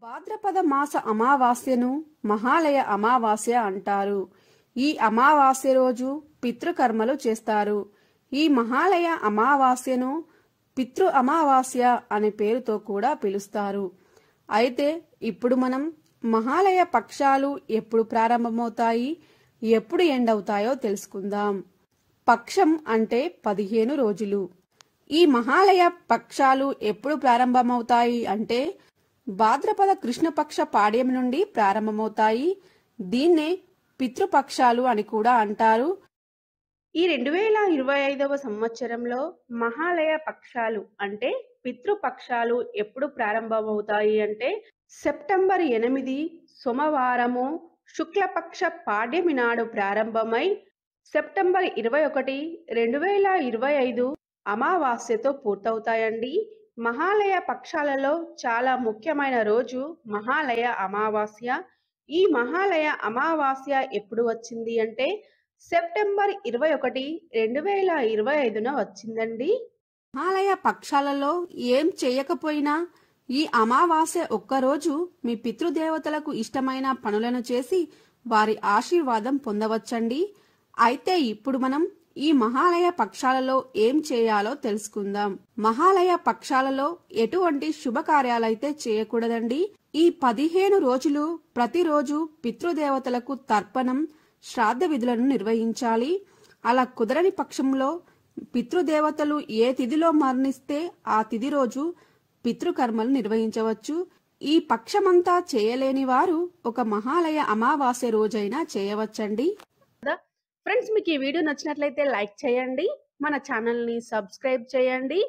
భాద్రపద మాస అమావాస్యను మహాలయ అమావాస్య అంటారు. ఈ అమావాస్య రోజు పితృకర్మలు చేస్తారు. ఈ మహాలయ అమావాస్యను పితృ అమావాస్య అనే పేరుతో కూడా పిలుస్తారు. అయితే ఇప్పుడు మనం మహాలయ పక్షాలు ఎప్పుడు ప్రారంభమవుతాయి, ఎప్పుడు ఎండ్ అవుతాయో తెలుసుకుందాం. పక్షం అంటే 15 రోజులు. ఈ మహాలయ పక్షాలు ఎప్పుడు ప్రారంభమవుతాయి అంటే భాద్రపద కృష్ణపక్ష పాడ్యం నుండి ప్రారంభమవుతాయి. దీన్నే పితృపక్షాలు అని కూడా అంటారు. ఈ 2025వ సంవత్సరంలో మహాలయ పక్షాలు అంటే పితృపక్షాలు ఎప్పుడు ప్రారంభమవుతాయి అంటే సెప్టెంబర్ 8 సోమవారము శుక్లపక్ష పాడ్యమి నాడు ప్రారంభమై సెప్టెంబర్ 21, 2025 అమావాస్యతో పూర్తవుతాయండి. మహాలయ పక్షాలలో చాలా ముఖ్యమైన రోజు మహాలయ అమావాస్య. ఈ మహాలయ అమావాస్య ఎప్పుడు వచ్చింది అంటే సెప్టెంబర్ 21, 2025న వచ్చిందండి. మహాలయ పక్షాలలో ఏం చేయకపోయినా ఈ అమావాస్య ఒక్కరోజు మీ పితృదేవతలకు ఇష్టమైన పనులను చేసి వారి ఆశీర్వాదం పొందవచ్చండి. అయితే ఇప్పుడు మనం ఈ మహాలయ పక్షాలలో ఏం చేయాలో తెలుసుకుందాం. మహాలయ పక్షాలలో ఎటువంటి శుభకార్యాలైతే చేయకూడదండి. ఈ 15 రోజులు ప్రతిరోజు పితృదేవతలకు తర్పణం, శ్రాద్ధ విధులను నిర్వహించాలి. అలా కుదరని పక్షంలో పితృదేవతలు ఏ తిథిలో మరణిస్తే ఆ తిథి రోజు పితృకర్మలు నిర్వహించవచ్చు. ఈ పక్షమంతా చేయలేని వారు ఒక మహాలయ అమావాస్య రోజైనా చేయవచ్చండి. ఫ్రెండ్స్, మీకు ఈ వీడియో నచ్చినట్లయితే లైక్ చేయండి, మన ఛానల్ని సబ్స్క్రైబ్ చేయండి.